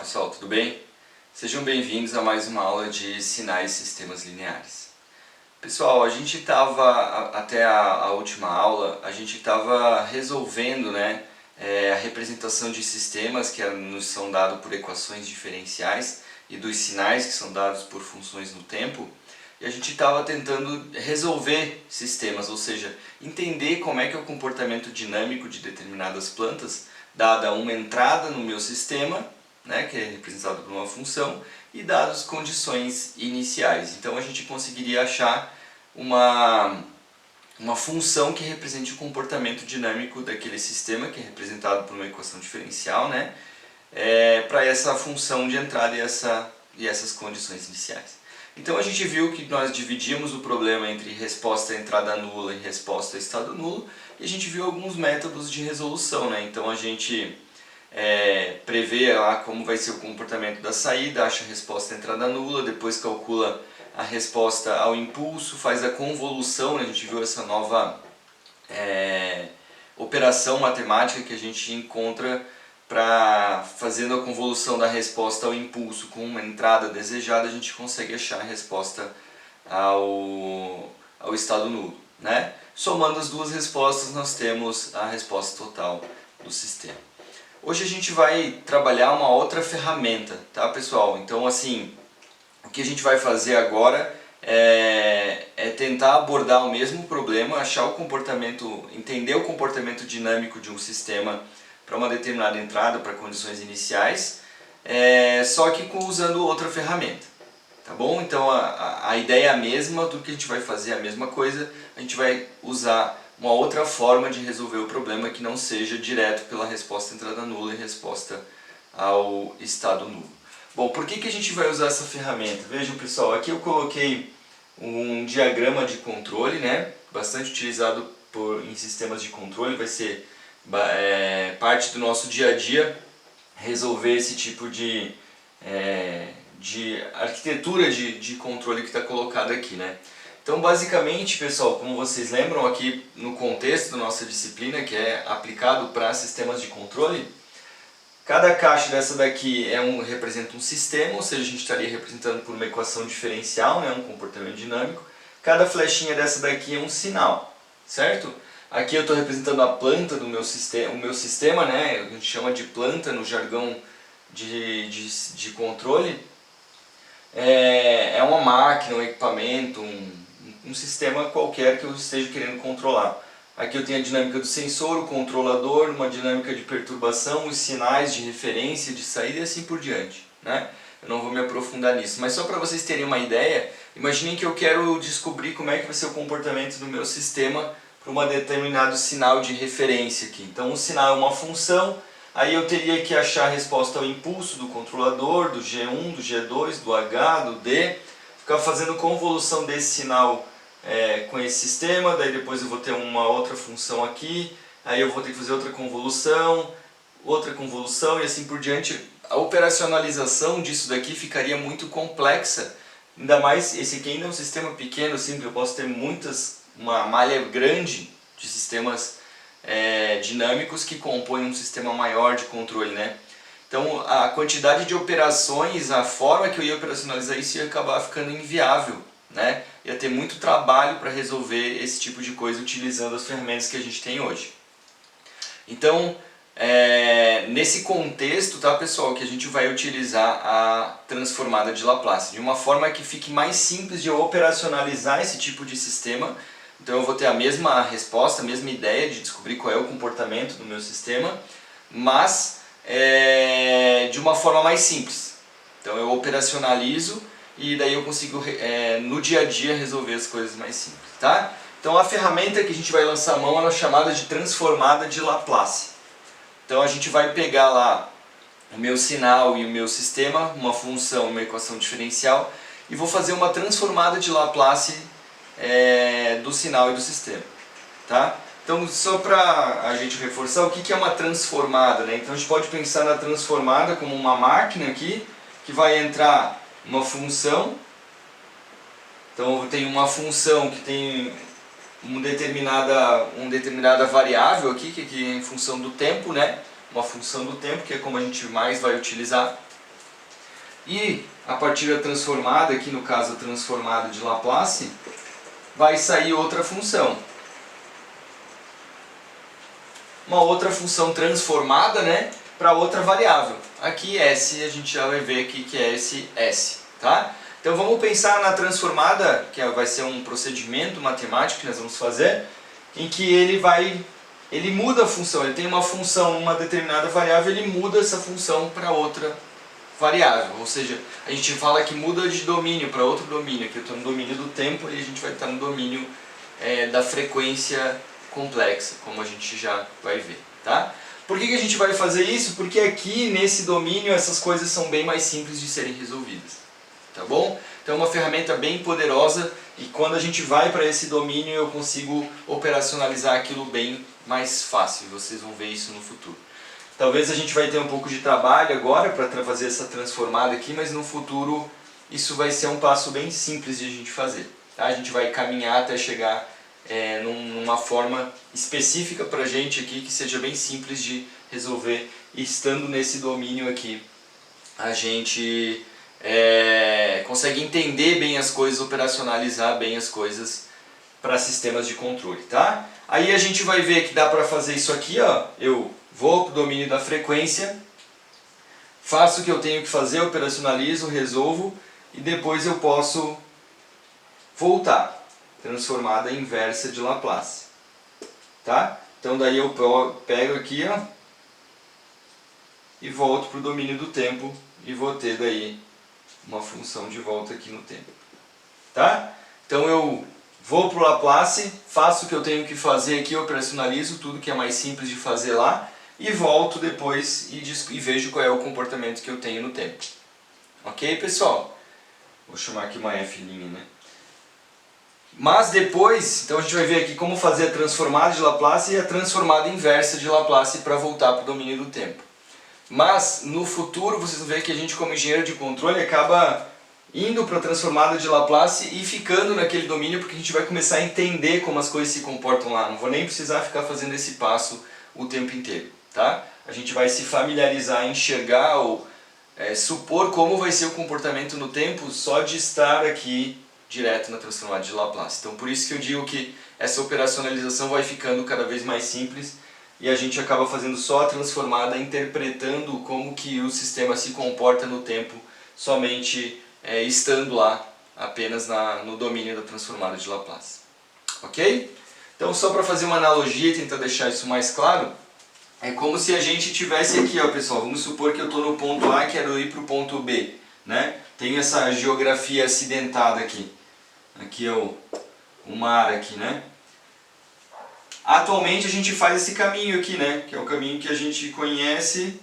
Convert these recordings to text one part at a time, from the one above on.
pessoal, tudo bem? Sejam bem-vindos a mais uma aula de sinais e sistemas lineares. Pessoal, a gente estava, até a última aula, a gente estava resolvendo a representação de sistemas que nos são dados por equações diferenciais e dos sinais que são dados por funções no tempo. E a gente estava tentando resolver sistemas, ou seja, entender como é que é o comportamento dinâmico de determinadas plantas, dada uma entrada no meu sistema, que é representado por uma função, e dadas condições iniciais. Então a gente conseguiria achar uma função que represente o comportamento dinâmico daquele sistema, que é representado por uma equação diferencial, para essa função de entrada e essas condições iniciais. Então a gente viu que nós dividimos o problema entre resposta a entrada nula e resposta a estado nulo, e a gente viu alguns métodos de resolução. Então a gente prevê lá como vai ser o comportamento da saída, acha a resposta à entrada nula, depois calcula a resposta ao impulso, faz a convolução, a gente viu essa nova operação matemática que a gente encontra para, fazendo a convolução da resposta ao impulso com uma entrada desejada, a gente consegue achar a resposta ao estado nulo. Somando as duas respostas, nós temos a resposta total do sistema. Hoje a gente vai trabalhar uma outra ferramenta, tá, pessoal? Então, assim, o que a gente vai fazer agora é tentar abordar o mesmo problema, achar o comportamento, entender o comportamento dinâmico de um sistema para uma determinada entrada, para condições iniciais, só que usando outra ferramenta, tá bom? Então a ideia é a mesma, tudo que a gente vai fazer é a mesma coisa, a gente vai usar uma outra forma de resolver o problema que não seja direto pela resposta à entrada nula e resposta ao estado nulo. Bom, por que a gente vai usar essa ferramenta? Vejam, pessoal, aqui eu coloquei um diagrama de controle, bastante utilizado em sistemas de controle, vai ser parte do nosso dia a dia resolver esse tipo de arquitetura de controle que está colocado aqui. Então, basicamente, pessoal, como vocês lembram aqui no contexto da nossa disciplina, que é aplicado para sistemas de controle, cada caixa dessa daqui representa um sistema, ou seja, a gente estaria representando por uma equação diferencial, um comportamento dinâmico. Cada flechinha dessa daqui é um sinal, certo? Aqui eu estou representando a planta do meu sistema, a gente chama de planta no jargão de controle. É uma máquina, um equipamento, um sistema qualquer que eu esteja querendo controlar. Aqui eu tenho a dinâmica do sensor, o controlador, uma dinâmica de perturbação, os sinais de referência, de saída e assim por diante. Eu não vou me aprofundar nisso, mas só para vocês terem uma ideia, imaginem que eu quero descobrir como é que vai ser o comportamento do meu sistema para um determinado sinal de referência aqui. Então o sinal é uma função, aí eu teria que achar a resposta ao impulso do controlador, do G1, do G2, do H, do D, ficar fazendo convolução desse sinal com esse sistema, daí depois eu vou ter uma outra função aqui, aí eu vou ter que fazer outra convolução e assim por diante. A operacionalização disso daqui ficaria muito complexa, ainda mais esse aqui ainda é um sistema pequeno, simples, eu posso ter uma malha grande de sistemas dinâmicos que compõem um sistema maior de controle. Então a quantidade de operações, a forma que eu ia operacionalizar isso ia acabar ficando inviável. Ia ter muito trabalho para resolver esse tipo de coisa utilizando as ferramentas que a gente tem hoje. Então, nesse contexto, tá, pessoal, que a gente vai utilizar a transformada de Laplace, de uma forma que fique mais simples de eu operacionalizar esse tipo de sistema. Então eu vou ter a mesma resposta, a mesma ideia de descobrir qual é o comportamento do meu sistema, mas de uma forma mais simples. Então eu operacionalizo e daí eu consigo no dia a dia resolver as coisas mais simples, tá? Então a ferramenta que a gente vai lançar a mão é chamada de transformada de Laplace. Então a gente vai pegar lá o meu sinal e o meu sistema, uma função, uma equação diferencial, e vou fazer uma transformada de Laplace do sinal e do sistema, tá? Então, só para a gente reforçar, o que é uma transformada, Então a gente pode pensar na transformada como uma máquina aqui, que vai entrar uma função. Então eu tenho uma função que tem uma determinada variável aqui, que é em função do tempo, uma função do tempo, que é como a gente mais vai utilizar. e a partir da transformada, aqui no caso a transformada de Laplace, vai sair outra função. Uma outra função transformada, né, para outra variável. Aqui S, a gente já vai ver aqui que é esse S, tá? Então vamos pensar na transformada, que vai ser um procedimento matemático que nós vamos fazer, em que ele muda a função, ele tem uma função numa determinada variável, ele muda essa função para outra variável, ou seja, a gente fala que muda de domínio para outro domínio, aqui eu estou no domínio do tempo e a gente vai estar no domínio da frequência complexa, como a gente já vai ver, tá? Por que a gente vai fazer isso? Porque aqui nesse domínio essas coisas são bem mais simples de serem resolvidas, tá bom? Então é uma ferramenta bem poderosa e quando a gente vai para esse domínio eu consigo operacionalizar aquilo bem mais fácil, vocês vão ver isso no futuro. Talvez a gente vai ter um pouco de trabalho agora para fazer essa transformada aqui, mas no futuro isso vai ser um passo bem simples de a gente fazer, tá? A gente vai caminhar até chegar numa forma específica para a gente aqui que seja bem simples de resolver, e estando nesse domínio aqui a gente consegue entender bem as coisas, operacionalizar bem as coisas para sistemas de controle, tá? Aí a gente vai ver que dá para fazer isso aqui, ó. Eu vou para o domínio da frequência, faço o que eu tenho que fazer, operacionalizo, resolvo e depois eu posso voltar. Transformada inversa de Laplace, tá? Então daí eu pego aqui, ó, e volto para o domínio do tempo e vou ter daí uma função de volta aqui no tempo, tá? Então eu vou para o Laplace, faço o que eu tenho que fazer aqui, operacionalizo tudo que é mais simples de fazer lá e volto depois e vejo qual é o comportamento que eu tenho no tempo. Ok, pessoal? Vou chamar aqui uma F', né? Mas depois, então a gente vai ver aqui como fazer a transformada de Laplace e a transformada inversa de Laplace para voltar para o domínio do tempo. Mas no futuro vocês vão ver que a gente, como engenheiro de controle, acaba indo para a transformada de Laplace e ficando naquele domínio, porque a gente vai começar a entender como as coisas se comportam lá. Não vou nem precisar ficar fazendo esse passo o tempo inteiro, tá? A gente vai se familiarizar, enxergar ou supor como vai ser o comportamento no tempo só de estar aqui direto na transformada de Laplace. Então por isso que eu digo que essa operacionalização vai ficando cada vez mais simples e a gente acaba fazendo só a transformada, interpretando como que o sistema se comporta no tempo, somente estando lá apenas no domínio da transformada de Laplace. Ok? Então só para fazer uma analogia e tentar deixar isso mais claro, é como se a gente tivesse aqui, ó, pessoal, vamos supor que eu estou no ponto A e quero ir para o ponto B, né? Tem essa geografia acidentada aqui. Aqui é o mar aqui, né? Atualmente a gente faz esse caminho aqui, né? Que é o caminho que a gente conhece.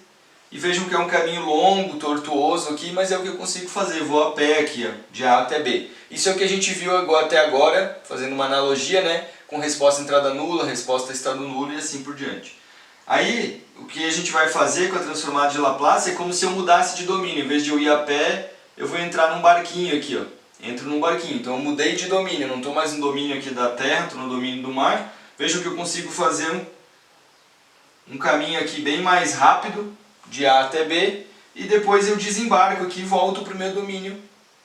E vejam que é um caminho longo, tortuoso aqui, mas é o que eu consigo fazer. Eu vou a pé aqui, ó, de A até B. Isso é o que a gente viu até agora, fazendo uma analogia, né? Com resposta entrada nula, resposta estado nulo e assim por diante. Aí, o que a gente vai fazer com a transformada de Laplace é como se eu mudasse de domínio. Em vez de eu ir a pé, eu vou entrar num barquinho aqui, ó. Entro num barquinho, então eu mudei de domínio, não estou mais no domínio aqui da terra, estou no domínio do mar. Vejam que eu consigo fazer um caminho aqui bem mais rápido, de A até B, e depois eu desembarco aqui e volto para o meu domínio,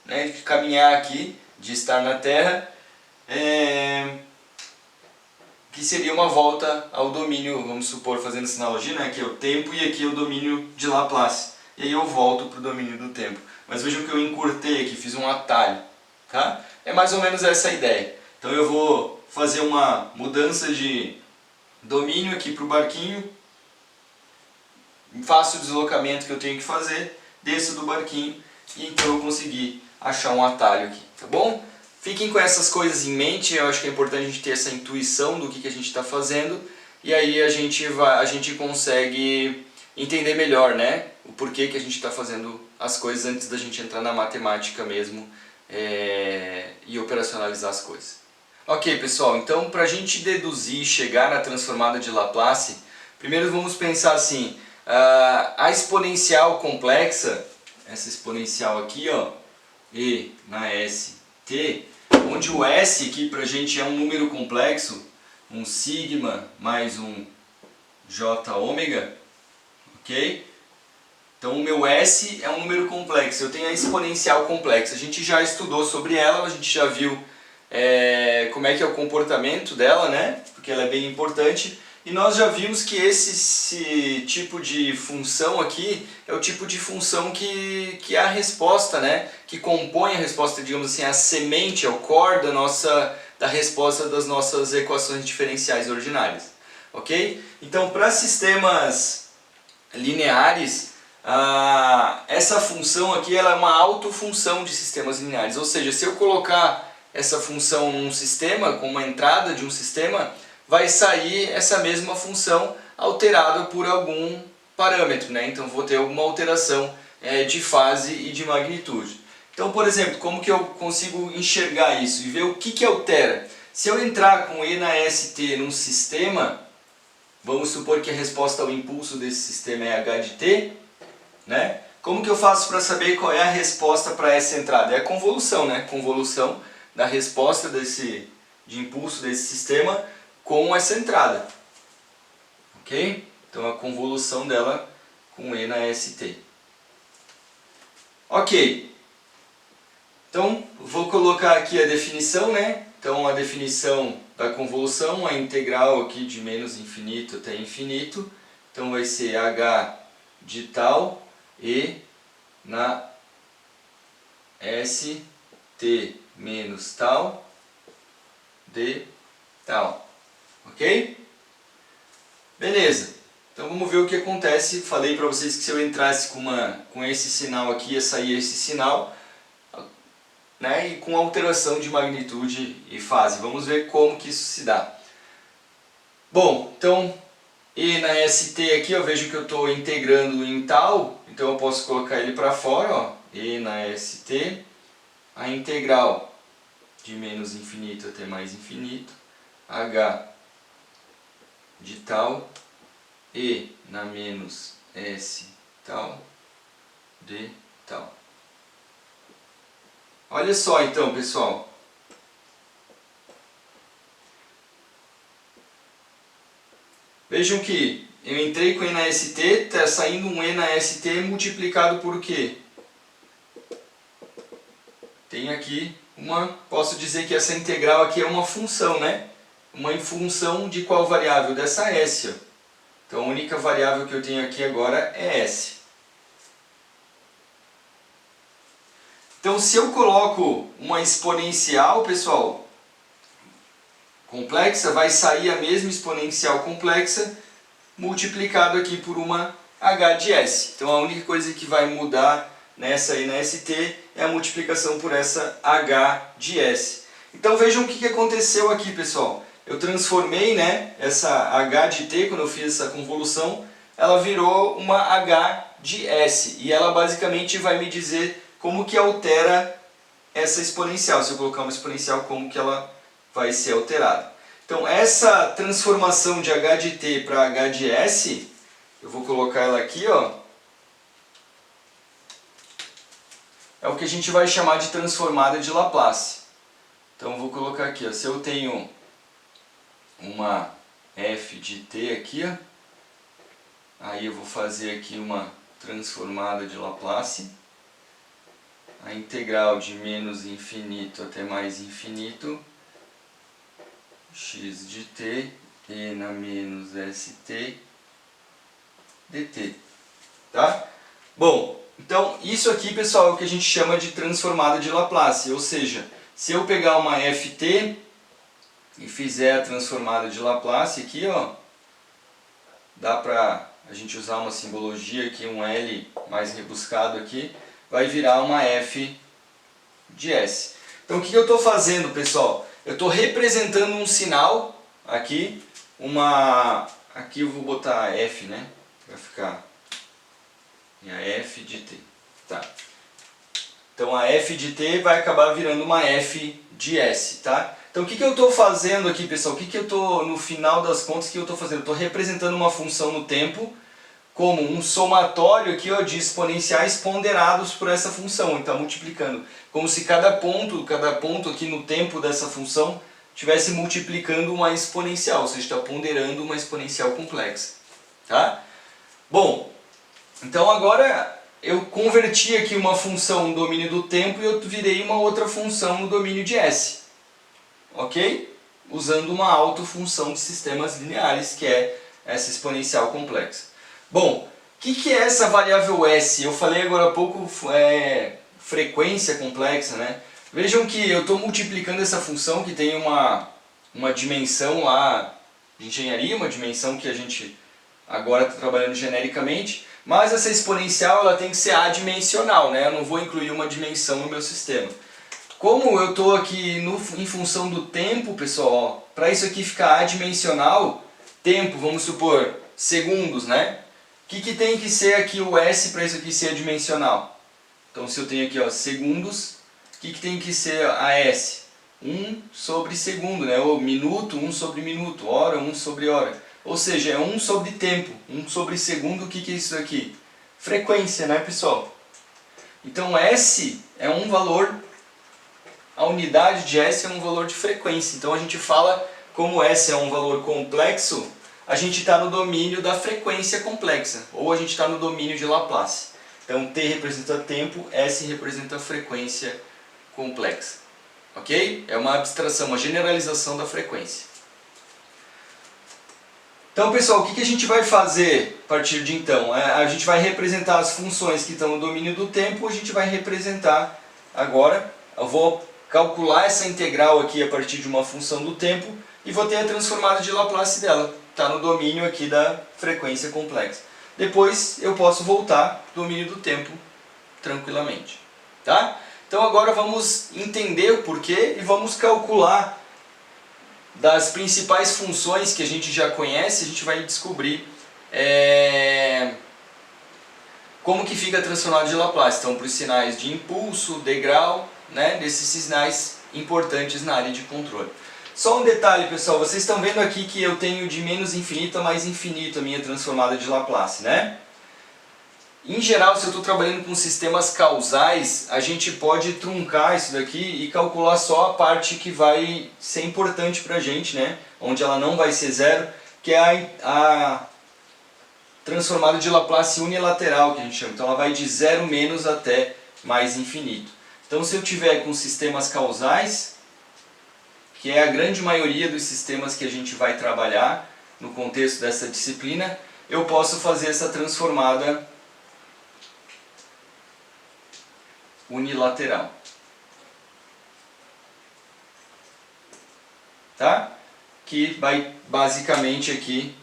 né, de caminhar aqui, de estar na terra, que seria uma volta ao domínio, vamos supor, fazendo essa analogia, né, aqui é o tempo e aqui é o domínio de Laplace. E aí eu volto para o domínio do tempo. Mas vejam que eu encurtei aqui, fiz um atalho, tá? É mais ou menos essa a ideia. Então eu vou fazer uma mudança de domínio aqui para o barquinho, faço o deslocamento que eu tenho que fazer, desço do barquinho e então eu consegui achar um atalho aqui, tá bom? Fiquem com essas coisas em mente, eu acho que é importante a gente ter essa intuição do que a gente está fazendo e aí a gente consegue entender melhor, né, o porquê que a gente está fazendo as coisas antes da gente entrar na matemática mesmo e operacionalizar as coisas. Ok, pessoal, então para a gente deduzir e chegar na transformada de Laplace, primeiro vamos pensar assim, a exponencial complexa, essa exponencial aqui, ó, E na ST, onde o S aqui para a gente é um número complexo, um sigma mais um J ômega, ok? Então o meu S é um número complexo, eu tenho a exponencial complexa. A gente já estudou sobre ela, a gente já viu como é que é o comportamento dela, né? Porque ela é bem importante. E nós já vimos que esse tipo de função aqui é o tipo de função que é a resposta, né? Que compõe a resposta, digamos assim, a semente, é o core da resposta das nossas equações diferenciais ordinárias. Ok? Então, para sistemas lineares, essa função aqui ela é uma autofunção de sistemas lineares. Ou seja, se eu colocar essa função num sistema, com uma entrada de um sistema, vai sair essa mesma função alterada por algum parâmetro, né? Então vou ter alguma alteração de fase e de magnitude. Então, por exemplo, como que eu consigo enxergar isso e ver o que altera? Se eu entrar com E na ST num sistema, vamos supor que a resposta ao impulso desse sistema é H de T, né? Como que eu faço para saber qual é a resposta para essa entrada? É a convolução, né? Convolução da resposta de impulso desse sistema com essa entrada. Ok? Então a convolução dela com E na ST. Ok. Então vou colocar aqui a definição, né? Então a definição da convolução, a integral aqui de menos infinito até infinito. Então vai ser H de tal E na ST menos tal de tal. Ok? Beleza. Então vamos ver o que acontece. Falei para vocês que se eu entrasse com esse sinal aqui, ia sair esse sinal, né? E com alteração de magnitude e fase. Vamos ver como que isso se dá. Bom, então E na ST aqui eu vejo que eu estou integrando em tal, então eu posso colocar ele para fora, ó. E na ST, a integral de menos infinito até mais infinito, H de tal, E na menos S tal, de tal. Olha só então, pessoal. Vejam que eu entrei com E na ST, está saindo um E na ST multiplicado por quê? Tem aqui posso dizer que essa integral aqui é uma função, né? Uma função de qual variável? Dessa S. Ó. Então a única variável que eu tenho aqui agora é S. Então se eu coloco uma exponencial, pessoal, complexa, vai sair a mesma exponencial complexa multiplicado aqui por uma H de S. Então a única coisa que vai mudar nessa e na ST é a multiplicação por essa H de S. Então vejam o que aconteceu aqui, pessoal. Eu transformei, né, essa H de T, quando eu fiz essa convolução, ela virou uma H de S. E ela basicamente vai me dizer como que altera essa exponencial. Se eu colocar uma exponencial, como que ela vai ser alterada. Então essa transformação de H de T para H de S, eu vou colocar ela aqui, ó, é o que a gente vai chamar de transformada de Laplace. Então eu vou colocar aqui, ó, se eu tenho uma f de t aqui, ó, aí eu vou fazer aqui uma transformada de Laplace. A integral de menos infinito até mais infinito, x de t, e na menos st dt. Tá? Bom, então isso aqui, pessoal, é o que a gente chama de transformada de Laplace. Ou seja, se eu pegar uma ft e fizer a transformada de Laplace aqui, ó, dá pra a gente usar uma simbologia aqui, um L mais rebuscado aqui, vai virar uma f de s. Então o que eu estou fazendo, pessoal? Eu estou representando um sinal aqui, aqui eu vou botar f, né? Vai ficar a f de t. Tá. Então a f de t vai acabar virando uma f de s, tá? Então o que eu estou fazendo aqui, pessoal? No final das contas, o que eu estou fazendo? Eu estou representando uma função no tempo como um somatório aqui, ó, de exponenciais ponderados por essa função. Então multiplicando. Como se cada ponto aqui no tempo dessa função estivesse multiplicando uma exponencial, ou seja, está ponderando uma exponencial complexa. Tá? Bom, Então agora eu converti aqui uma função no domínio do tempo e eu virei uma outra função no domínio de S. Ok? Usando uma autofunção de sistemas lineares, que é essa exponencial complexa. Bom, o que é essa variável S? Eu falei agora há pouco frequência complexa, né? Vejam que eu estou multiplicando essa função que tem uma dimensão lá de engenharia, uma dimensão que a gente agora está trabalhando genericamente, mas essa exponencial ela tem que ser adimensional, né? Eu não vou incluir uma dimensão no meu sistema. Como eu estou aqui em função do tempo, pessoal, para isso aqui ficar adimensional, tempo, vamos supor, segundos, né? O que tem que ser aqui o S para isso aqui ser adimensional? Então se eu tenho aqui ó, segundos, o que tem que ser a S? 1 sobre segundo, né? Ou minuto, 1 sobre minuto, hora, 1 sobre hora. Ou seja, é 1 sobre tempo, 1 sobre segundo, o que é isso aqui? Frequência, né, pessoal? Então S é um valor, a unidade de S é um valor de frequência. Então a gente fala, como S é um valor complexo, a gente está no domínio da frequência complexa, ou a gente está no domínio de Laplace. Então T representa tempo, S representa frequência complexa. Ok? É uma abstração, uma generalização da frequência. Então pessoal, o que a gente vai fazer a partir de então? A gente vai representar as funções que estão no domínio do tempo, a gente vai representar agora, eu vou calcular essa integral aqui a partir de uma função do tempo e vou ter a transformada de Laplace dela. Está no domínio aqui da frequência complexa. Depois eu posso voltar ao domínio do tempo tranquilamente. Tá? Então agora vamos entender o porquê e vamos calcular das principais funções que a gente já conhece, a gente vai descobrir como que fica transformado de Laplace. Então para os sinais de impulso, degrau, né, desses sinais importantes na área de controle. Só um detalhe pessoal, vocês estão vendo aqui que eu tenho de menos infinito a mais infinito a minha transformada de Laplace, né? Em geral, se eu estou trabalhando com sistemas causais, a gente pode truncar isso daqui e calcular só a parte que vai ser importante para a gente, né? Onde ela não vai ser zero, que é a transformada de Laplace unilateral, que a gente chama. Então ela vai de zero menos até mais infinito. Então se eu tiver com sistemas causais, que é a grande maioria dos sistemas que a gente vai trabalhar no contexto dessa disciplina, eu posso fazer essa transformada unilateral. Tá? Que vai basicamente aqui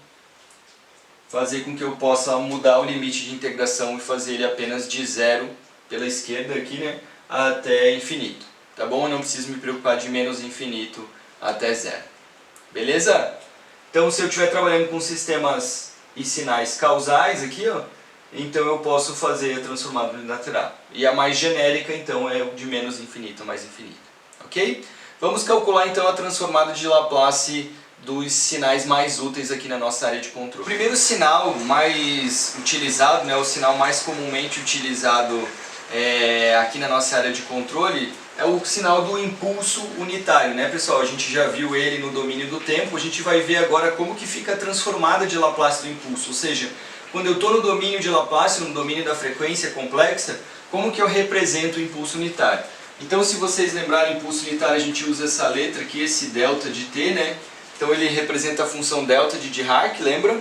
fazer com que eu possa mudar o limite de integração e fazer ele apenas de zero pela esquerda aqui, né, até infinito. Tá bom? Eu não preciso me preocupar de menos infinito até zero. Beleza? Então se eu estiver trabalhando com sistemas e sinais causais aqui, ó, então eu posso fazer a transformada unilateral. E a mais genérica então é o de menos infinito a mais infinito. Ok? Vamos calcular então a transformada de Laplace dos sinais mais úteis aqui na nossa área de controle. O primeiro sinal mais utilizado, né, o sinal mais comumente utilizado aqui na nossa área de controle é o sinal do impulso unitário, né, pessoal? A gente já viu ele no domínio do tempo, a gente vai ver agora como que fica a transformada de Laplace do impulso, ou seja, quando eu estou no domínio de Laplace, no domínio da frequência complexa, como que eu represento o impulso unitário? Então se vocês lembrarem, impulso unitário a gente usa essa letra aqui, esse delta de t, né? Então ele representa a função delta de Dirac, lembram?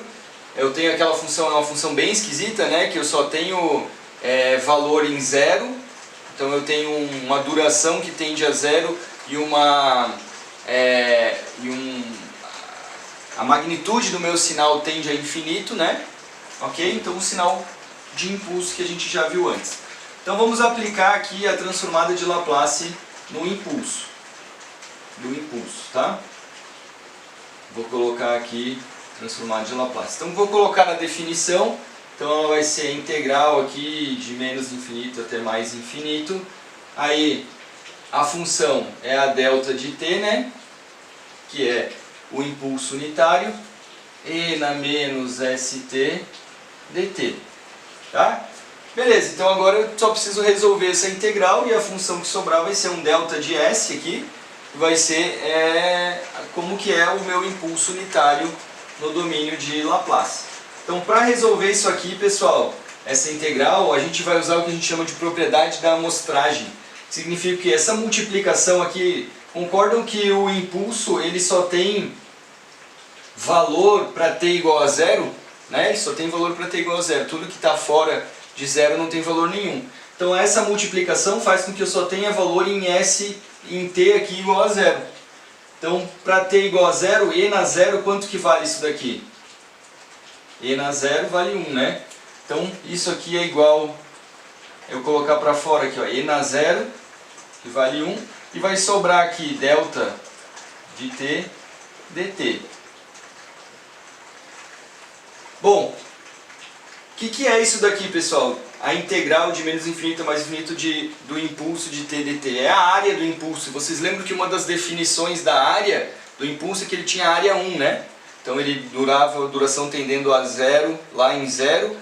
Eu tenho aquela função, é uma função bem esquisita, né? Que eu só tenho valor em zero, então eu tenho uma duração que tende a zero e a magnitude do meu sinal tende a infinito, né? Ok? Então o sinal de impulso que a gente já viu antes. Então vamos aplicar aqui a transformada de Laplace no impulso. Do impulso, tá? Vou colocar aqui transformada de Laplace. Então vou colocar na definição. Então ela vai ser integral aqui de menos infinito até mais infinito. Aí a função é a delta de t, né? Que é o impulso unitário. E na menos st dt. Tá? Beleza, então agora eu só preciso resolver essa integral e a função que sobrar vai ser um delta de s aqui. Vai ser como que é o meu impulso unitário no domínio de Laplace. Então para resolver isso aqui, pessoal, essa integral, a gente vai usar o que a gente chama de propriedade da amostragem. Significa que essa multiplicação aqui, concordam que o impulso ele só tem valor para t igual a zero? Né? Ele só tem valor para t igual a zero. Tudo que está fora de zero não tem valor nenhum. Então essa multiplicação faz com que eu só tenha valor em s, em t aqui igual a zero. Então para t igual a zero, e na zero, quanto que vale isso daqui? E na zero vale 1, né? Então isso aqui é igual, eu colocar para fora aqui, ó, e na zero, que vale 1, e vai sobrar aqui delta de t dt. Bom, o que é isso daqui, pessoal? A integral de menos infinito a mais infinito do impulso de t dt. É a área do impulso. Vocês lembram que uma das definições da área do impulso é que ele tinha área 1, né? Então ele durava, duração tendendo a zero, lá em zero,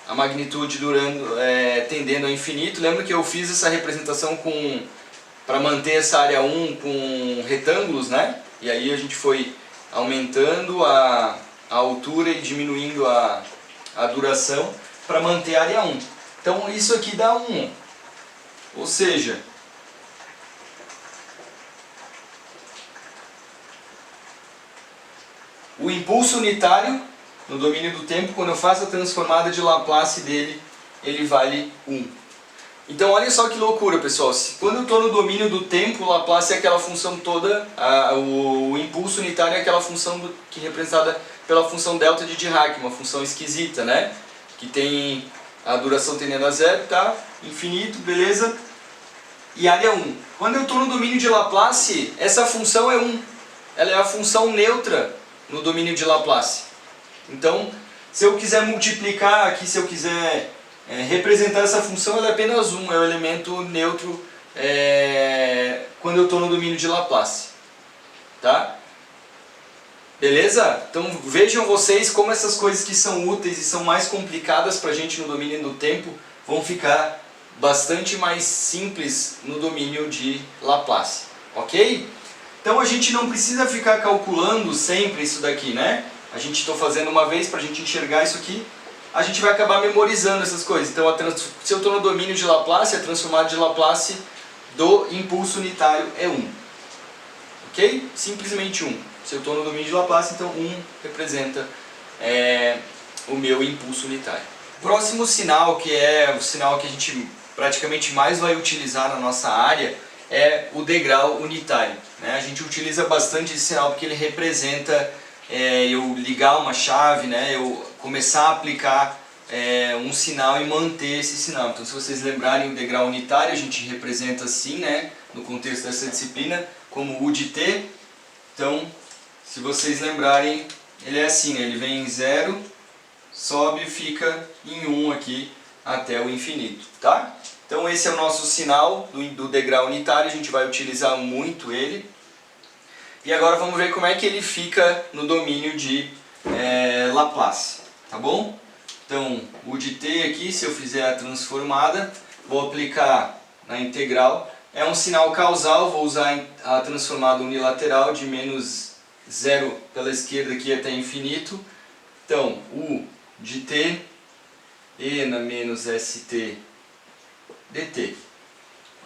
a magnitude tendendo a infinito. Lembra que eu fiz essa representação para manter essa área 1 com retângulos, né? E aí a gente foi aumentando a altura e diminuindo a duração para manter a área 1. Então isso aqui dá 1. Ou seja, o impulso unitário no domínio do tempo, quando eu faço a transformada de Laplace dele, ele vale 1. Então olha só que loucura, pessoal. Quando eu estou no domínio do tempo, o Laplace é aquela função toda, o impulso unitário é aquela função que é representada pela função delta de Dirac, uma função esquisita, né? Que tem a duração tendendo a zero, tá? Infinito, beleza? E área 1. Quando eu estou no domínio de Laplace, essa função é 1. Ela é a função neutra no domínio de Laplace. Então, se eu quiser multiplicar aqui, se eu quiser representar essa função, ela é apenas 1, é o elemento neutro quando eu estou no domínio de Laplace. Tá? Beleza? Então vejam vocês como essas coisas que são úteis e são mais complicadas para a gente no domínio do tempo vão ficar bastante mais simples no domínio de Laplace. Ok? Então a gente não precisa ficar calculando sempre isso daqui, né? A gente está fazendo uma vez para a gente enxergar isso aqui, a gente vai acabar memorizando essas coisas. Então se eu estou no domínio de Laplace, a transformada de Laplace do impulso unitário é 1. Ok? Simplesmente 1. Se eu estou no domínio de Laplace, então 1 representa o meu impulso unitário. Próximo sinal, que é o sinal que a gente praticamente mais vai utilizar na nossa área, é o degrau unitário. Né? A gente utiliza bastante esse sinal porque ele representa eu ligar uma chave, né? Eu começar a aplicar um sinal e manter esse sinal. Então se vocês lembrarem o degrau unitário, a gente representa assim, né? No contexto dessa disciplina, como U de t. Então, se vocês lembrarem, ele é assim, né? Ele vem em 0, sobe e fica em 1 aqui até o infinito, tá? Então esse é o nosso sinal do degrau unitário, a gente vai utilizar muito ele. E agora vamos ver como é que ele fica no domínio de Laplace, tá bom? Então, U de t aqui, se eu fizer a transformada, vou aplicar na integral. É um sinal causal, vou usar a transformada unilateral de menos 0 pela esquerda aqui até infinito. Então, U de t, e na menos st dt.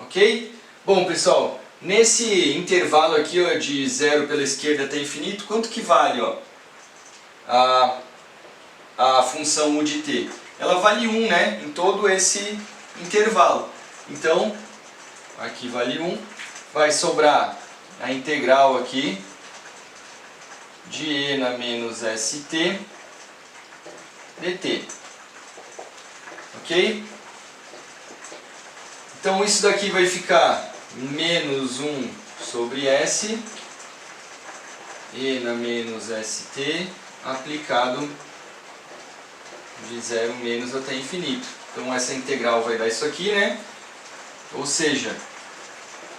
Ok? Bom, pessoal, nesse intervalo aqui, ó, de 0 pela esquerda até infinito, quanto que vale, ó, a função U de t? Ela vale 1, né? Em todo esse intervalo. Então, aqui vale 1. Vai sobrar a integral aqui de e na menos st dt. Ok? Então isso daqui vai ficar menos 1 sobre s e na menos st aplicado de 0 menos até infinito. Então essa integral vai dar isso aqui, né? Ou seja,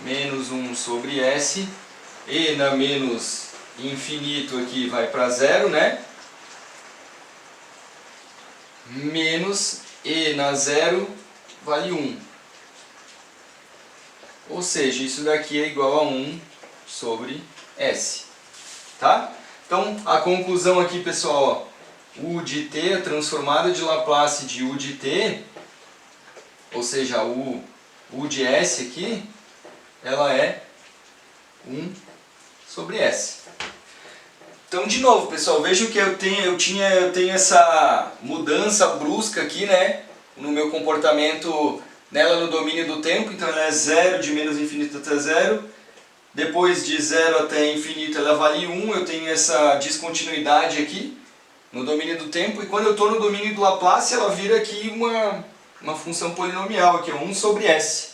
menos 1 sobre s, e na menos infinito aqui vai para 0, né? Menos e na 0 vale 1. Ou seja, isso daqui é igual a 1 sobre s. Tá? Então, a conclusão aqui, pessoal, ó, U de t, a transformada de Laplace de U de t, ou seja, U de S aqui, ela é 1 sobre S. Então, de novo, pessoal, vejam que eu tenho essa mudança brusca aqui, né, no meu comportamento nela no domínio do tempo. Então, ela é 0 de menos infinito até 0. Depois de 0 até infinito, ela vale 1. Eu tenho essa descontinuidade aqui no domínio do tempo. E quando eu estou no domínio do Laplace, ela vira aqui uma função polinomial, aqui é 1 sobre S.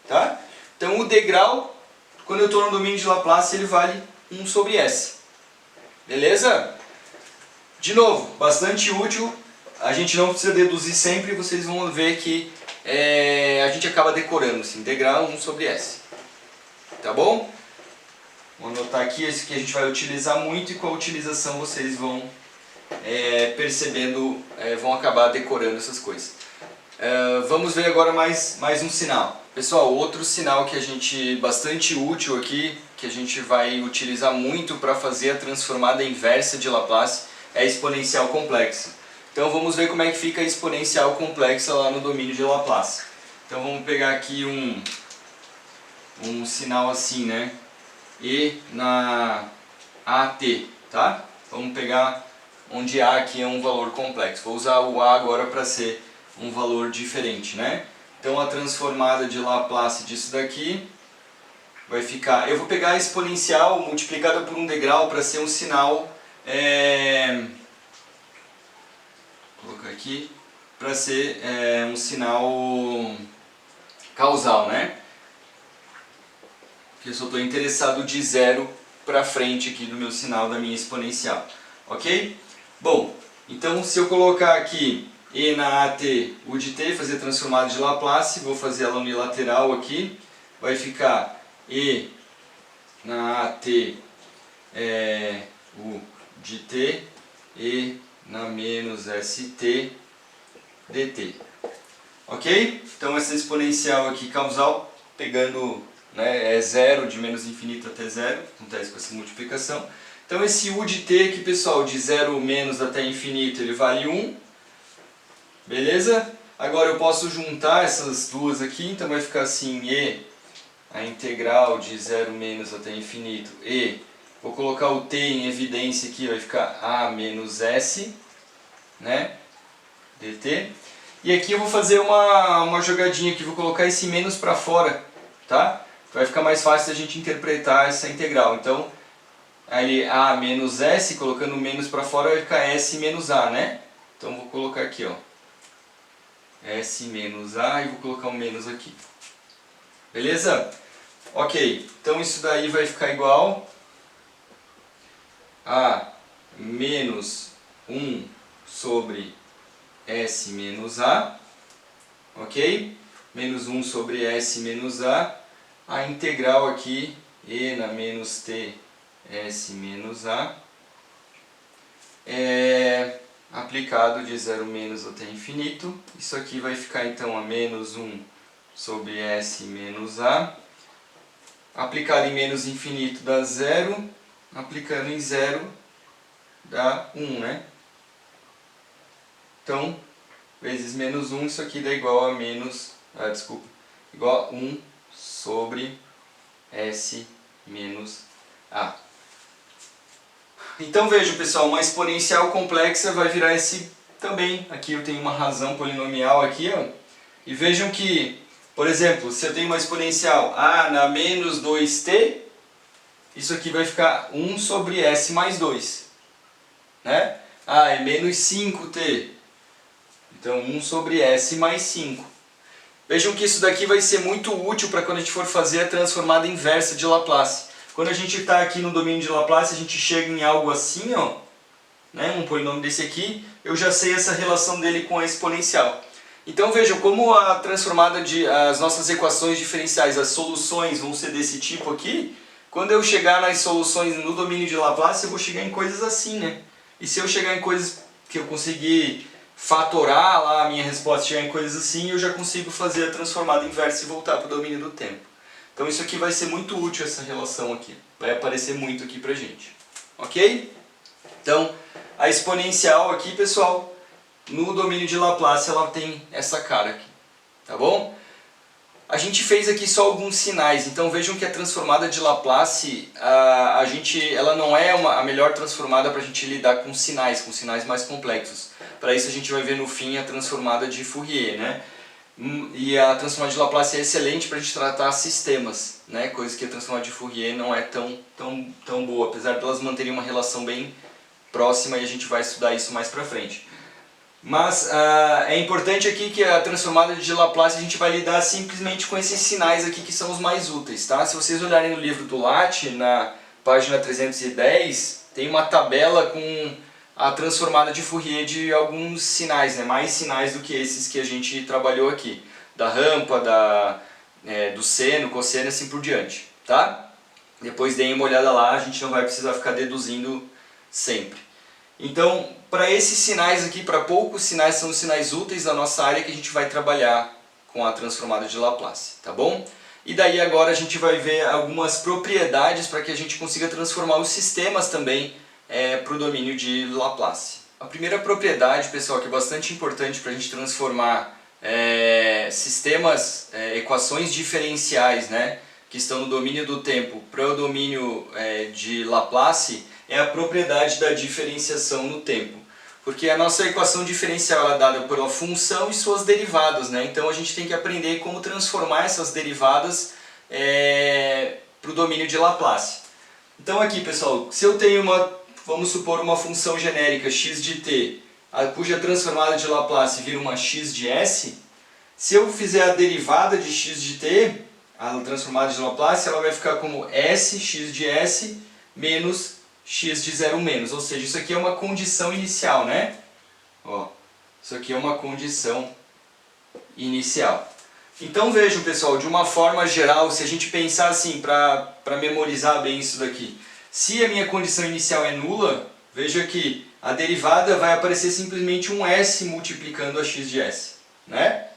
Tá? Então, o degrau, quando eu estou no domínio de Laplace, ele vale 1 sobre S. Beleza? De novo, bastante útil. A gente não precisa deduzir sempre, vocês vão ver que a gente acaba decorando, assim, degrau 1 sobre S. Tá bom? Vou anotar aqui, esse que a gente vai utilizar muito e com a utilização vocês vão percebendo, vão acabar decorando essas coisas. Vamos ver agora mais um sinal. Pessoal, outro sinal que a gente, bastante útil aqui, que a gente vai utilizar muito para fazer a transformada inversa de Laplace, é a exponencial complexa. Então vamos ver como é que fica a exponencial complexa lá no domínio de Laplace. Então vamos pegar aqui um sinal assim, né? E na AT, tá? Vamos pegar onde A aqui é um valor complexo. Vou usar o A agora para ser um valor diferente, né? Então a transformada de Laplace disso daqui vai ficar... Eu vou pegar a exponencial multiplicada por um degrau para ser um sinal... Vou colocar aqui, para ser um sinal causal, né? Porque eu só estou interessado de 0 para frente aqui do meu sinal da minha exponencial. Ok? Bom, então se eu colocar aqui E na AT, U de t, fazer transformada de Laplace, vou fazer ela unilateral aqui, vai ficar E na AT U de t, E na menos ST dt. Ok? Então essa exponencial aqui causal, pegando, né, é 0 de menos infinito até 0, acontece com essa multiplicação. Então esse U de t aqui, pessoal, de 0 menos até infinito, ele vale 1. Beleza? Agora eu posso juntar essas duas aqui, então vai ficar assim, E, a integral de 0 menos até infinito, E, vou colocar o t em evidência aqui, vai ficar A menos S, né, dt. E aqui eu vou fazer uma jogadinha aqui, vou colocar esse menos para fora, tá? Vai ficar mais fácil a gente interpretar essa integral. Então, aí A menos S, colocando o menos para fora, vai ficar S menos A, né? Então vou colocar aqui, ó, S menos A e vou colocar um menos aqui. Beleza? Ok, então isso daí vai ficar igual a menos 1 sobre S menos A, ok? Menos 1 sobre S menos A, a integral aqui, E na menos T S menos A, aplicado de 0 menos até infinito. Isso aqui vai ficar então a menos 1 sobre S menos A. Aplicado em menos infinito dá 0. Aplicando em 0 dá 1, né? Então, vezes menos 1, isso aqui dá igual a igual a 1 sobre S menos A. Então vejam, pessoal, uma exponencial complexa vai virar esse também. Aqui eu tenho uma razão polinomial aqui, ó. E vejam que, por exemplo, se eu tenho uma exponencial A na menos 2t, isso aqui vai ficar 1 sobre S mais 2. Né? Ah, é menos 5t. Então 1 sobre S mais 5. Vejam que isso daqui vai ser muito útil para quando a gente for fazer a transformada inversa de Laplace. Quando a gente está aqui no domínio de Laplace, a gente chega em algo assim, ó, né, um polinômio desse aqui, eu já sei essa relação dele com a exponencial. Então vejam como a transformada as nossas equações diferenciais, as soluções vão ser desse tipo aqui. Quando eu chegar nas soluções no domínio de Laplace, eu vou chegar em coisas assim, né? E se eu chegar em coisas que eu conseguir fatorar lá a minha resposta, chegar em coisas assim, eu já consigo fazer a transformada inversa e voltar para o domínio do tempo. Então isso aqui vai ser muito útil, essa relação aqui. Vai aparecer muito aqui pra gente. Ok? Então, A exponencial aqui, pessoal, no domínio de Laplace ela tem essa cara aqui, tá bom? A gente fez aqui só alguns sinais, então vejam que a transformada de Laplace, ela não é a melhor transformada para a gente lidar com sinais mais complexos. Para isso a gente vai ver no fim a transformada de Fourier, né? E a transformada de Laplace é excelente para a gente tratar sistemas, né? Coisa que a transformada de Fourier não é tão boa, apesar de elas manterem uma relação bem próxima, e a gente vai estudar isso mais para frente. Mas é importante aqui que a transformada de Laplace a gente vai lidar simplesmente com esses sinais aqui que são os mais úteis, tá? Se vocês olharem no livro do Latte, na página 310, tem uma tabela com a transformada de Fourier de alguns sinais, né? Mais sinais do que esses que a gente trabalhou aqui. Da rampa, do seno, cosseno e assim por diante, tá? Depois deem uma olhada lá, a gente não vai precisar ficar deduzindo sempre. Então, para esses sinais aqui, para poucos sinais, são os sinais úteis da nossa área que a gente vai trabalhar com a transformada de Laplace, tá bom? E daí agora a gente vai ver algumas propriedades para que a gente consiga transformar os sistemas também para o domínio de Laplace. A primeira propriedade, pessoal, que é bastante importante para a gente transformar equações diferenciais, né, que estão no domínio do tempo para o domínio de Laplace, é a propriedade da diferenciação no tempo. Porque a nossa equação diferencial é dada por uma função e suas derivadas, né? Então a gente tem que aprender como transformar essas derivadas para o domínio de Laplace. Então aqui, pessoal, se eu tenho vamos supor uma função genérica x de t, cuja transformada de Laplace vira uma x de s, se eu fizer a derivada de x de t, a transformada de Laplace, ela vai ficar como s x de s menos x de 0 menos, ou seja, isso aqui é uma condição inicial, né? Ó, isso aqui é uma condição inicial. Então vejam, pessoal, de uma forma geral, se a gente pensar assim, para memorizar bem isso daqui, se a minha condição inicial é nula, veja que a derivada vai aparecer simplesmente um s multiplicando a x de s, né?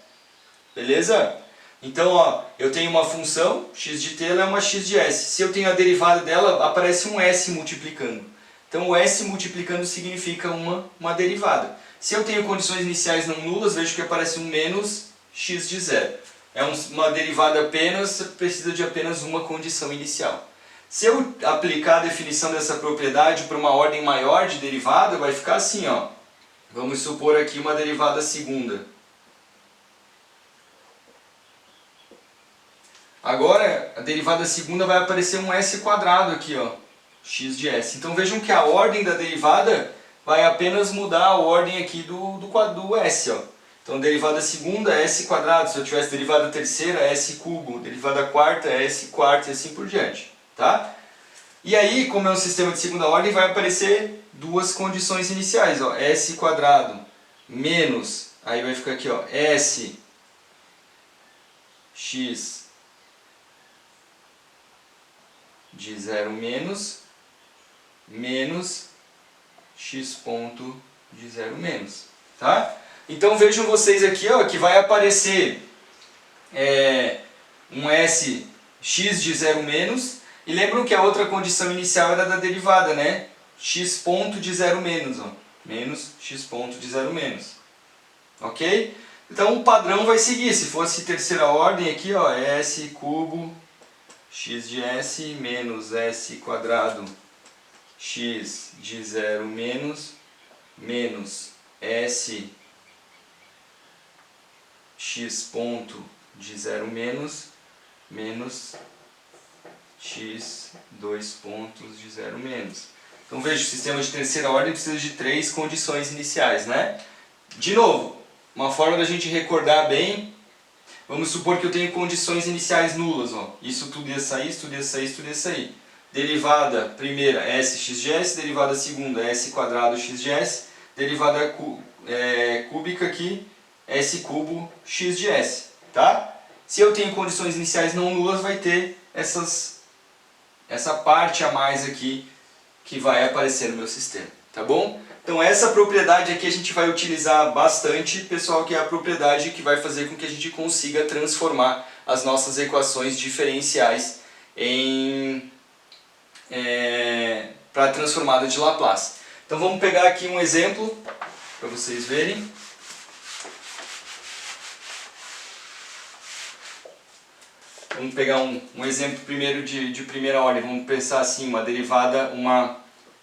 Beleza? Então, ó, eu tenho uma função, x de t, ela é uma x de s. Se eu tenho a derivada dela, aparece um s multiplicando. Então, o s multiplicando significa uma derivada. Se eu tenho condições iniciais não nulas, vejo que aparece um menos x de 0. É uma derivada apenas, precisa de apenas uma condição inicial. Se eu aplicar a definição dessa propriedade para uma ordem maior de derivada, vai ficar assim, ó. Vamos supor aqui uma derivada segunda. Agora, a derivada segunda vai aparecer um s quadrado aqui, ó, x de s. Então vejam que a ordem da derivada vai apenas mudar a ordem aqui do s, ó. Então derivada segunda é s quadrado, se eu tivesse derivada terceira é s cubo, derivada quarta é s quarto e assim por diante, tá? E aí, como é um sistema de segunda ordem, vai aparecer duas condições iniciais, ó, s quadrado menos, aí vai ficar aqui, ó, s x de 0 menos x ponto de 0 menos, tá? Então vejam vocês aqui, ó, que vai aparecer um s x de 0 menos, e lembram que a outra condição inicial era da derivada, né? X ponto de 0 menos, ó, menos x ponto de 0 menos, ok? Então o padrão vai seguir, se fosse terceira ordem aqui, ó, s cubo x de s menos s quadrado x de 0 menos s x ponto de 0 menos x 2 pontos de 0 menos. Então veja, o sistema de terceira ordem precisa de três condições iniciais, né? De novo, uma forma da gente recordar bem, vamos supor que eu tenho condições iniciais nulas, ó. Isso tudo ia sair, isso tudo ia sair, isso tudo ia sair. Derivada primeira s x de s, derivada segunda s quadrado x de s, derivada cúbica aqui s cubo x de s, tá? Se eu tenho condições iniciais não nulas, vai ter essa parte a mais aqui que vai aparecer no meu sistema, tá bom? Então essa propriedade aqui a gente vai utilizar bastante, pessoal, que é a propriedade que vai fazer com que a gente consiga transformar as nossas equações diferenciais para a transformada de Laplace. Então vamos pegar aqui um exemplo para vocês verem. Vamos pegar um exemplo primeiro de primeira ordem. Vamos pensar assim, uma derivada, uma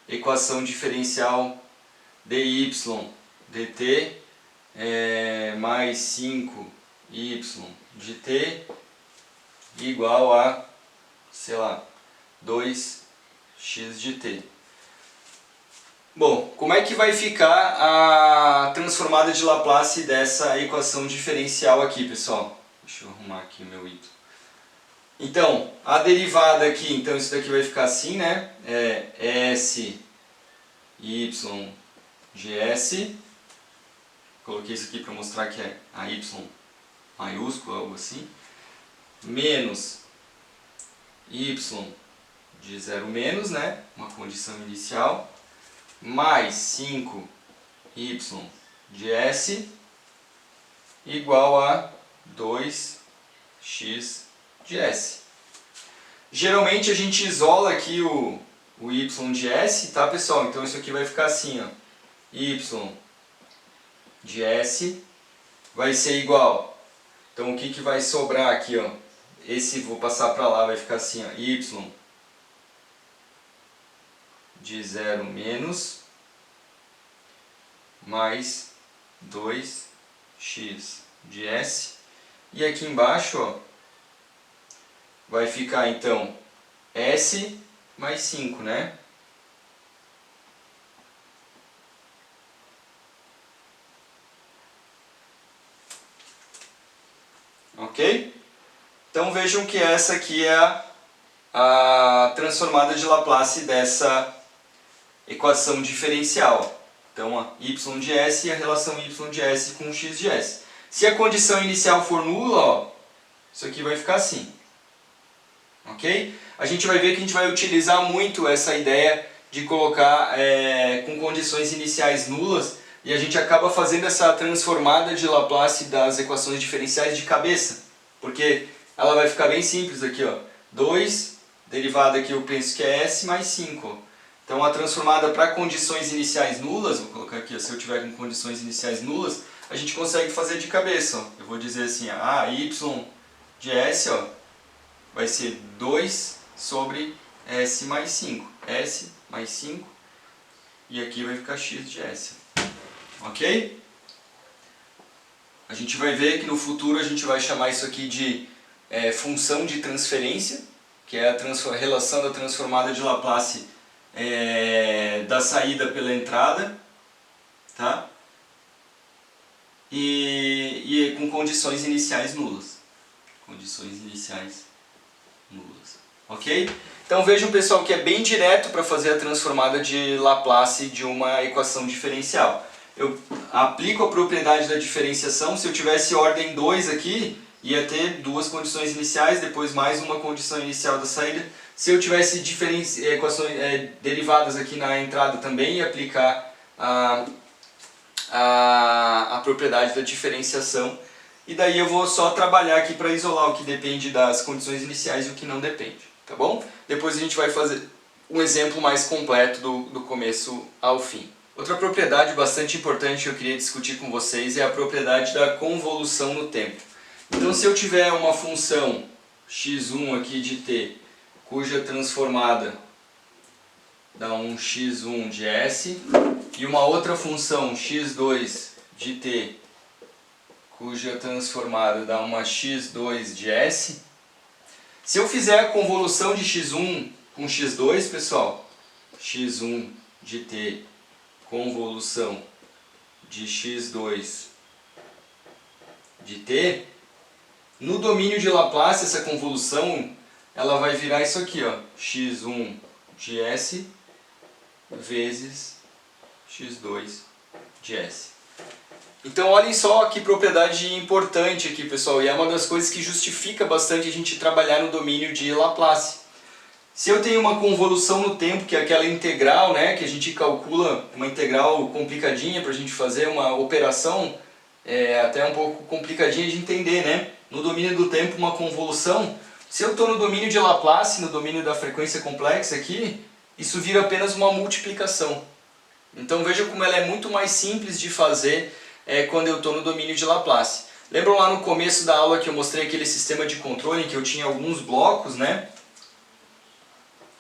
equação diferencial dy dt mais 5y de t igual a, sei lá, 2x de t. Bom, como é que vai ficar a transformada de Laplace dessa equação diferencial aqui, pessoal? Deixa eu arrumar aqui o meu y. Então, a derivada aqui, então isso daqui vai ficar assim, né? É s y gs. Coloquei isso aqui para mostrar que é a y maiúscula, algo assim. Menos y de 0 menos, né? Uma condição inicial. Mais 5y de s igual a 2x de s. Geralmente a gente isola aqui o y de s, tá, pessoal? Então isso aqui vai ficar assim, ó. Y de s vai ser igual. Então o que vai sobrar aqui, ó? Esse vou passar para lá, vai ficar assim, ó. Y de 0 menos mais 2x de s. E aqui embaixo, ó, vai ficar então s mais 5, né? Ok? Então vejam que essa aqui é a transformada de Laplace dessa equação diferencial. Então a y de s e a relação y de s com x de s. Se a condição inicial for nula, ó, isso aqui vai ficar assim. Ok? A gente vai ver que a gente vai utilizar muito essa ideia de colocar com condições iniciais nulas, e a gente acaba fazendo essa transformada de Laplace das equações diferenciais de cabeça. Porque ela vai ficar bem simples aqui, ó. 2, derivada aqui eu penso que é s, mais 5. Então a transformada para condições iniciais nulas, vou colocar aqui, ó, se eu tiver com condições iniciais nulas, a gente consegue fazer de cabeça. Ó. Eu vou dizer assim, a y de s, ó, vai ser 2 sobre s mais 5. S mais 5, e aqui vai ficar x de s. Ok? A gente vai ver que no futuro a gente vai chamar isso aqui de função de transferência, que é a relação da transformada de Laplace da saída pela entrada, tá? E com condições iniciais nulas. Condições iniciais nulas. Ok? Então vejam, pessoal, que é bem direto para fazer a transformada de Laplace de uma equação diferencial. Eu aplico a propriedade da diferenciação. Se eu tivesse ordem 2 aqui, ia ter duas condições iniciais, depois mais uma condição inicial da saída. Se eu tivesse equações derivadas aqui na entrada também, ia aplicar a propriedade da diferenciação. E daí eu vou só trabalhar aqui para isolar o que depende das condições iniciais e o que não depende. Tá bom? Depois a gente vai fazer um exemplo mais completo do começo ao fim. Outra propriedade bastante importante que eu queria discutir com vocês é a propriedade da convolução no tempo. Então se eu tiver uma função x1 aqui de t, cuja transformada dá um x1 de s, e uma outra função x2 de t, cuja transformada dá uma x2 de s, se eu fizer a convolução de x1 com x2, pessoal, x1 de t convolução de x2 de t, no domínio de Laplace essa convolução ela vai virar isso aqui, ó, x1 de s vezes x2 de s. Então olhem só que propriedade importante aqui, pessoal, e é uma das coisas que justifica bastante a gente trabalhar no domínio de Laplace. Se eu tenho uma convolução no tempo, que é aquela integral, né, que a gente calcula, uma integral complicadinha para a gente fazer uma operação, até um pouco complicadinha de entender, né? No domínio do tempo, uma convolução, se eu estou no domínio de Laplace, no domínio da frequência complexa aqui, isso vira apenas uma multiplicação. Então veja como ela é muito mais simples de fazer quando eu estou no domínio de Laplace. Lembram lá no começo da aula que eu mostrei aquele sistema de controle em que eu tinha alguns blocos, né?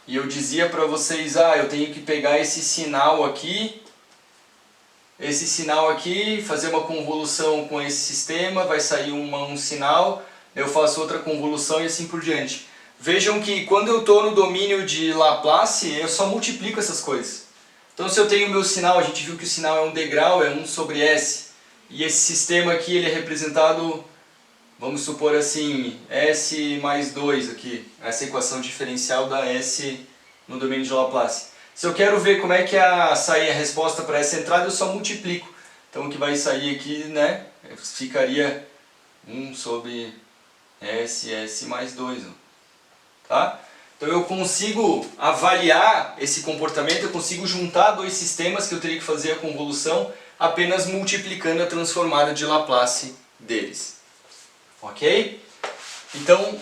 E eu dizia para vocês, eu tenho que pegar esse sinal aqui, fazer uma convolução com esse sistema, vai sair um sinal, eu faço outra convolução e assim por diante. Vejam que quando eu estou no domínio de Laplace, eu só multiplico essas coisas. Então se eu tenho o meu sinal, a gente viu que o sinal é um degrau, é 1 sobre S. E esse sistema aqui ele é representado, vamos supor assim, S mais 2 aqui. Essa equação diferencial da S no domínio de Laplace. Se eu quero ver como é que sair a resposta para essa entrada, eu só multiplico. Então o que vai sair aqui, né, ficaria 1 sobre S mais 2. Tá? Então eu consigo avaliar esse comportamento, eu consigo juntar dois sistemas que eu teria que fazer a convolução apenas multiplicando a transformada de Laplace deles. Ok? Então,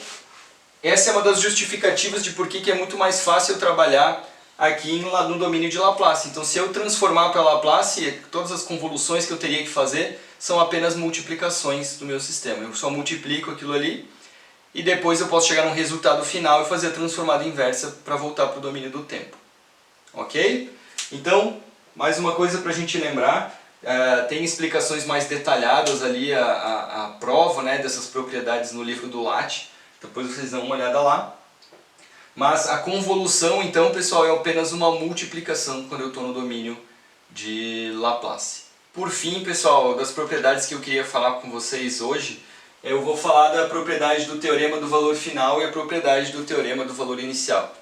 essa é uma das justificativas de por que é muito mais fácil eu trabalhar aqui no domínio de Laplace. Então, se eu transformar para Laplace, todas as convoluções que eu teria que fazer são apenas multiplicações do meu sistema. Eu só multiplico aquilo ali e depois eu posso chegar num resultado final e fazer a transformada inversa para voltar para o domínio do tempo. Ok? Então, mais uma coisa para a gente lembrar, tem explicações mais detalhadas ali, a prova, né, dessas propriedades no livro do Latte, depois vocês dão uma olhada lá. Mas a convolução, então, pessoal, é apenas uma multiplicação quando eu estou no domínio de Laplace. Por fim, pessoal, das propriedades que eu queria falar com vocês hoje, eu vou falar da propriedade do teorema do valor final e a propriedade do teorema do valor inicial.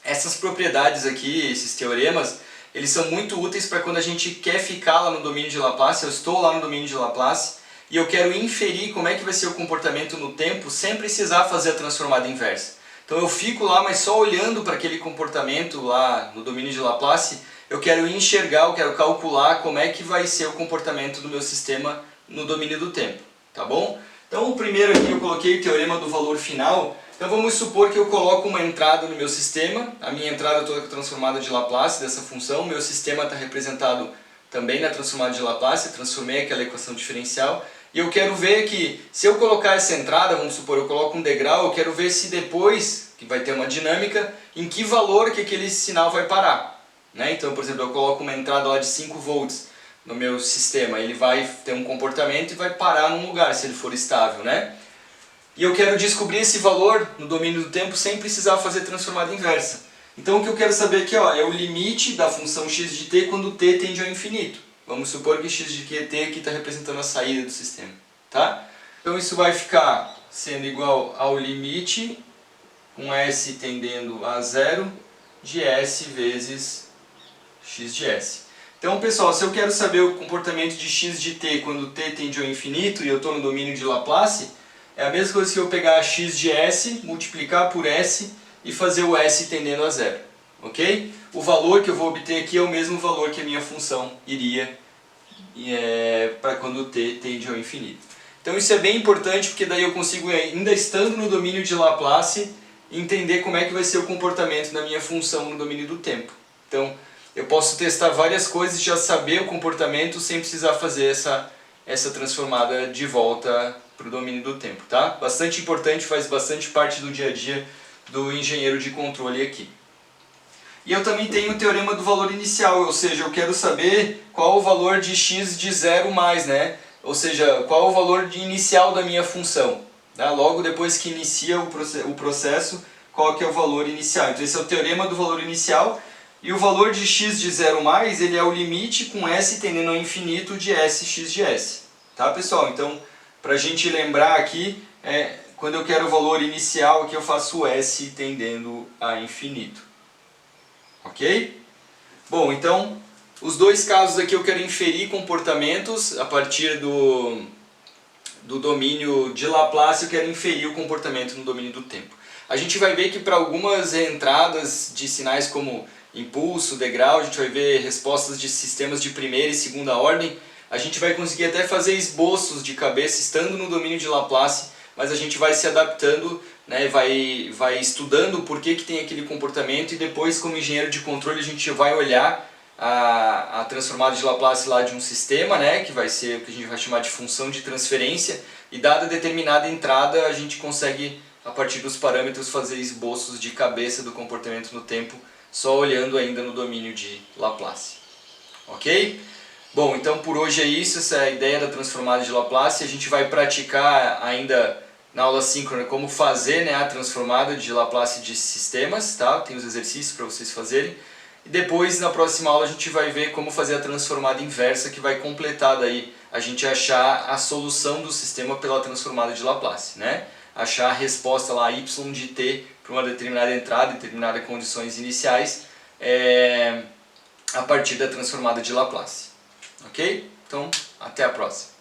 Essas propriedades aqui, esses teoremas, eles são muito úteis para quando a gente quer ficar lá no domínio de Laplace. Eu estou lá no domínio de Laplace e eu quero inferir como é que vai ser o comportamento no tempo sem precisar fazer a transformada inversa. Então eu fico lá, mas só olhando para aquele comportamento lá no domínio de Laplace, eu quero enxergar, eu quero calcular como é que vai ser o comportamento do meu sistema no domínio do tempo. Tá bom? Então o primeiro aqui eu coloquei o teorema do valor final. Então vamos supor que eu coloco uma entrada no meu sistema, a minha entrada toda transformada de Laplace dessa função, o meu sistema está representado também na transformada de Laplace, eu transformei aquela equação diferencial, e eu quero ver que se eu colocar essa entrada, vamos supor, eu coloco um degrau, eu quero ver se depois, que vai ter uma dinâmica, em que valor que aquele sinal vai parar. Né? Então, por exemplo, eu coloco uma entrada lá de 5 volts no meu sistema, ele vai ter um comportamento e vai parar num lugar, se ele for estável, né? E eu quero descobrir esse valor no domínio do tempo sem precisar fazer transformada inversa. Então o que eu quero saber aqui é o limite da função x de t quando t tende ao infinito. Vamos supor que x de t aqui está representando a saída do sistema. Tá? Então isso vai ficar sendo igual ao limite, com s tendendo a zero, de s vezes x de s. Então pessoal, se eu quero saber o comportamento de x de t quando t tende ao infinito e eu estou no domínio de Laplace, é a mesma coisa que eu pegar x de s, multiplicar por s e fazer o s tendendo a zero. Ok? O valor que eu vou obter aqui é o mesmo valor que a minha função iria para quando t tende ao infinito. Então isso é bem importante porque daí eu consigo, ainda estando no domínio de Laplace, entender como é que vai ser o comportamento da minha função no domínio do tempo. Então eu posso testar várias coisas e já saber o comportamento sem precisar fazer essa transformada de volta para o domínio do tempo, tá? Bastante importante, faz bastante parte do dia a dia do engenheiro de controle aqui. E eu também tenho o teorema do valor inicial, ou seja, eu quero saber qual o valor de x de zero mais, né? Ou seja, qual o valor inicial da minha função. Tá? Logo depois que inicia o processo, qual que é o valor inicial. Então esse é o teorema do valor inicial, e o valor de x de zero mais, ele é o limite com s tendendo ao infinito de sx de s. Tá, pessoal? Então, para a gente lembrar aqui, quando eu quero o valor inicial, aqui eu faço s tendendo a infinito. Ok? Bom, então, os dois casos aqui eu quero inferir comportamentos a partir do domínio de Laplace, eu quero inferir o comportamento no domínio do tempo. A gente vai ver que para algumas entradas de sinais como impulso, degrau, a gente vai ver respostas de sistemas de primeira e segunda ordem. A gente vai conseguir até fazer esboços de cabeça estando no domínio de Laplace, mas a gente vai se adaptando, né, vai estudando por que tem aquele comportamento e depois, como engenheiro de controle, a gente vai olhar a transformada de Laplace lá de um sistema, né, que vai ser o que a gente vai chamar de função de transferência, e dada determinada entrada a gente consegue, a partir dos parâmetros, fazer esboços de cabeça do comportamento no tempo, só olhando ainda no domínio de Laplace. Ok? Bom, então por hoje é isso, essa é a ideia da transformada de Laplace. A gente vai praticar ainda na aula síncrona como fazer, né, a transformada de Laplace de sistemas, tá? Tem os exercícios para vocês fazerem. E depois, na próxima aula, a gente vai ver como fazer a transformada inversa, que vai completar daí a gente achar a solução do sistema pela transformada de Laplace, né? Achar a resposta lá, y de t, para uma determinada entrada, determinadas condições iniciais, a partir da transformada de Laplace. Ok? Então, até a próxima.